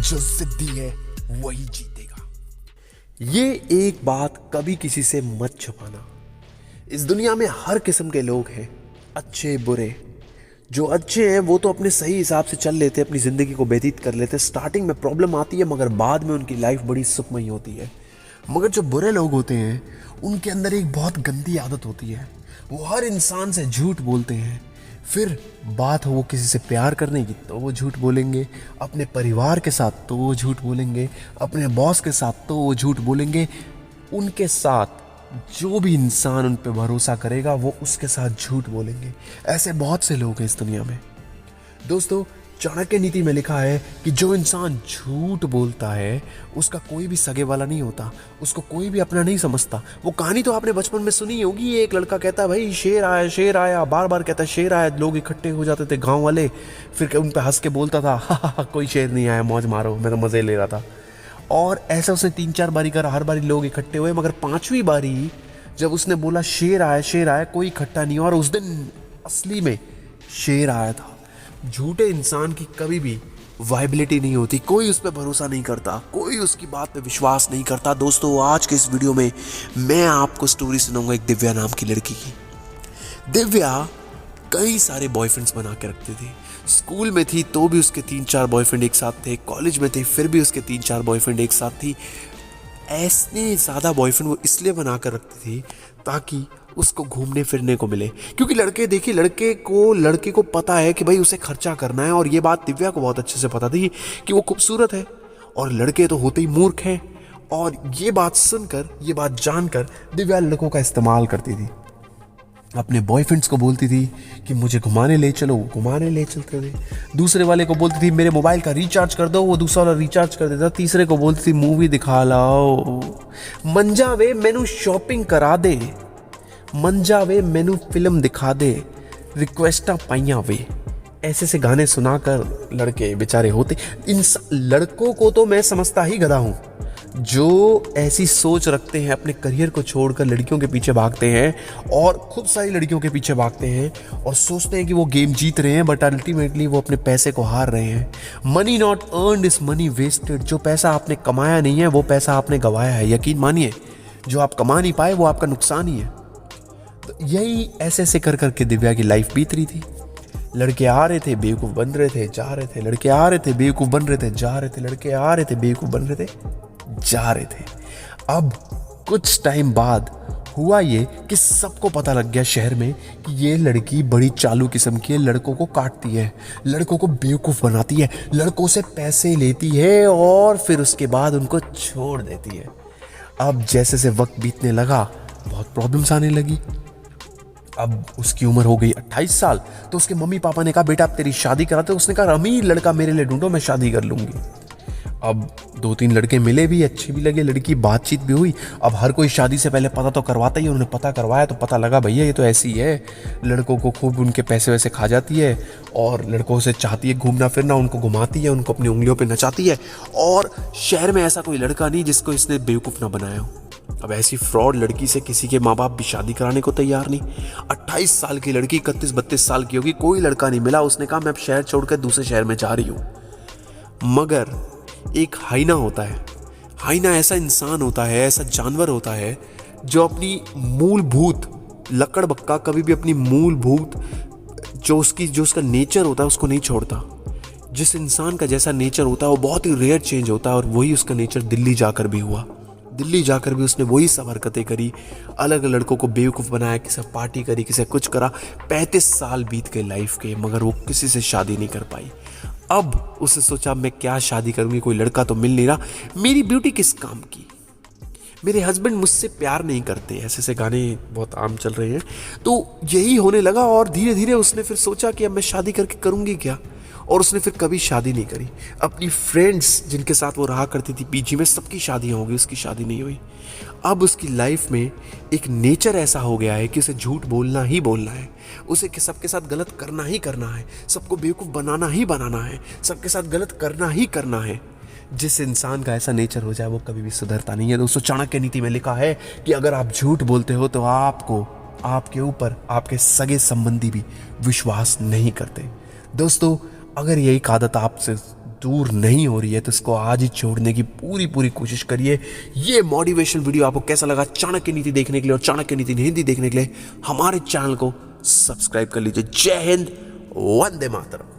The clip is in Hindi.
जो जिद्दी है वही जीतेगा। ये एक बात कभी किसी से मत छुपाना। इस दुनिया में हर किस्म के लोग हैं, अच्छे बुरे। जो अच्छे हैं वो तो अपने सही हिसाब से चल लेते, अपनी ज़िंदगी को व्यतीत कर लेते। स्टार्टिंग में प्रॉब्लम आती है मगर बाद में उनकी लाइफ बड़ी सुखमयी होती है। मगर जो बुरे लोग होते हैं उनके अंदर एक बहुत गंदी आदत होती है। वो हर इंसान से झूठ बोलते हैं। फिर बात हो वो किसी से प्यार करने की तो वो झूठ बोलेंगे, अपने परिवार के साथ तो वो झूठ बोलेंगे, अपने बॉस के साथ तो वो झूठ बोलेंगे। उनके साथ जो भी इंसान उन पे भरोसा करेगा वो उसके साथ झूठ बोलेंगे। ऐसे बहुत से लोग हैं इस दुनिया में। दोस्तों, चाणक्य नीति में लिखा है कि जो इंसान झूठ बोलता है उसका कोई भी सगे वाला नहीं होता, उसको कोई भी अपना नहीं समझता। वो कहानी तो आपने बचपन में सुनी होगी। एक लड़का कहता है भाई शेर आया शेर आया, बार बार कहता है शेर आया। लोग इकट्ठे हो जाते थे गांव वाले, फिर उन पे हंस के बोलता था हा कोई शेर नहीं आया, मौज मारो, मैं तो मजे ले रहा था। और ऐसा उसने 3-4 बारी करा, हर बारी लोग इकट्ठे हुए। मगर 5वीं बारी जब उसने बोला शेर आया कोई इकट्ठा नहीं हुआ। और उस दिन असली में शेर आया था। झूठे इंसान की कभी भी वायबिलिटी नहीं होती, कोई उस पर भरोसा नहीं करता, कोई उसकी बात पे विश्वास नहीं करता। दोस्तों, आज के इस वीडियो में मैं आपको स्टोरी सुनाऊंगा एक दिव्या नाम की लड़की की। दिव्या कई सारे बॉयफ्रेंड्स बना के रखती थी। स्कूल में थी तो भी उसके 3-4 बॉयफ्रेंड एक साथ थे, कॉलेज में थी फिर भी उसके 3-4 बॉयफ्रेंड एक साथ थी। ऐसे ज़्यादा बॉयफ्रेंड वो इसलिए बना कर रखती थी ताकि उसको घूमने फिरने को मिले। क्योंकि लड़के को पता है कि भाई उसे खर्चा करना है। और ये बात दिव्या को बहुत अच्छे से पता थी कि वो खूबसूरत है और लड़के तो होते ही मूर्ख हैं। और ये बात सुनकर, ये बात जानकर दिव्या लड़कों का इस्तेमाल करती थी। अपने बॉयफ्रेंड्स को बोलती थी कि मुझे घुमाने ले चलो, घुमाने ले चलते थे। दूसरे वाले को बोलती थी मेरे मोबाइल का रिचार्ज कर दो, वो दूसरा वाला रिचार्ज कर देता। तीसरे को बोलती थी मूवी दिखा लाओ, मंजा वे मैनू शॉपिंग करा दे, मंजा वे मैनू फिल्म दिखा दे, रिक्वेस्टा पाइया वे। ऐसे से गाने सुनाकर लड़के बेचारे होते। इन लड़कों को तो मैं समझता ही गधा हूँ जो ऐसी सोच रखते हैं, अपने करियर को छोड़कर लड़कियों के पीछे भागते हैं और खूब सारी लड़कियों के पीछे भागते हैं और सोचते हैं कि वो गेम जीत रहे हैं, बट अल्टीमेटली वो अपने पैसे को हार रहे हैं। Money not earned is money wasted. जो पैसा आपने कमाया नहीं है वो पैसा आपने गंवाया है। यकीन मानिए, जो आप कमा नहीं पाए वो आपका नुकसान ही है। तो यही ऐसे ऐसे कर करके दिव्या की लाइफ बीत रही थी। लड़के आ रहे थे, बेवकूफ़ बन रहे थे, जा रहे थे। लड़के आ रहे थे, बेवकूफ़ बन रहे थे, जा रहे थे। लड़के आ रहे थे, बेवकूफ़ बन रहे थे, जा रहे थे। अब कुछ टाइम बाद हुआ ये कि सबको पता लग गया शहर में कि ये लड़की बड़ी चालू किस्म की है। लड़कों को काटती है, लड़कों को बेवकूफ़ बनाती है, लड़कों से पैसे लेती है और फिर उसके बाद उनको छोड़ देती है। अब जैसे से वक्त बीतने लगा बहुत प्रॉब्लम्स आने लगी। अब उसकी उम्र हो गई 28 साल। तो उसके मम्मी पापा ने कहा बेटा अब तेरी शादी कराते। उसने कहा अमीर लड़का मेरे लिए ढूंढो, मैं शादी कर लूंगी। अब 2-3 लड़के मिले भी, अच्छे भी लगे, लड़की बातचीत भी हुई। अब हर कोई शादी से पहले पता तो करवाता ही। उन्होंने पता करवाया तो पता लगा भैया ये तो ऐसी है, लड़कों को खूब उनके पैसे वैसे खा जाती है और लड़कों से चाहती है घूमना फिरना, उनको घुमाती है, उनको अपनी उंगलियों पे नचाती है। और शहर में ऐसा कोई लड़का नहीं जिसको इसने बेवकूफ़ ना बनाया हो। अब ऐसी फ्रॉड लड़की से किसी के माँ बाप भी शादी कराने को तैयार नहीं। 28 साल की लड़की 31-32 साल की होगी, कोई लड़का नहीं मिला। उसने कहा मैं अब शहर छोड़कर दूसरे शहर में जा रही हूँ। मगर एक हाइना होता है। हाइना ऐसा इंसान होता है, ऐसा जानवर होता है जो अपनी मूलभूत लकड़बक्का कभी भी अपनी मूलभूत जो उसका नेचर होता है उसको नहीं छोड़ता। जिस इंसान का जैसा नेचर होता है वो बहुत ही रेयर चेंज होता है। और वही उसका नेचर दिल्ली जाकर भी हुआ। दिल्ली जाकर भी उसने वही सब हरकतें करी, अलग लड़कों को बेवकूफ़ बनाया, किसी पार्टी करी, किसी कुछ करा। 35 साल बीत गए लाइफ के, मगर वो किसी से शादी नहीं कर पाई। अब उसने सोचा मैं क्या शादी करूंगी, कोई लड़का तो मिल नहीं रहा, मेरी ब्यूटी किस काम की, मेरे हस्बैंड मुझसे प्यार नहीं करते। ऐसे ऐसे गाने बहुत आम चल रहे हैं। तो यही होने लगा और धीरे धीरे उसने फिर सोचा कि अब मैं शादी करके करूंगी क्या। और उसने फिर कभी शादी नहीं करी। अपनी फ्रेंड्स जिनके साथ वो रहा करती थी पीजी में, सबकी शादियाँ हो गई, उसकी शादी नहीं हुई। अब उसकी लाइफ में एक नेचर ऐसा हो गया है कि उसे झूठ बोलना ही बोलना है, उसे सबके साथ गलत करना ही करना है, सबको बेवकूफ़ बनाना ही बनाना है, सबके साथ गलत करना ही करना है। जिस इंसान का ऐसा नेचर हो जाए वो कभी भी सुधरता नहीं है। दोस्तों, चाणक्य नीति में लिखा है कि अगर आप झूठ बोलते हो तो आपको, आपके ऊपर आपके सगे संबंधी भी विश्वास नहीं करते। दोस्तों, अगर यही आदत आपसे दूर नहीं हो रही है तो इसको आज ही छोड़ने की पूरी पूरी कोशिश करिए। ये मोटिवेशनल वीडियो आपको कैसा लगा? चाणक्य नीति देखने के लिए और चाणक्य नीति हिंदी देखने के लिए हमारे चैनल को सब्सक्राइब कर लीजिए। जय हिंद, वंदे मातरम।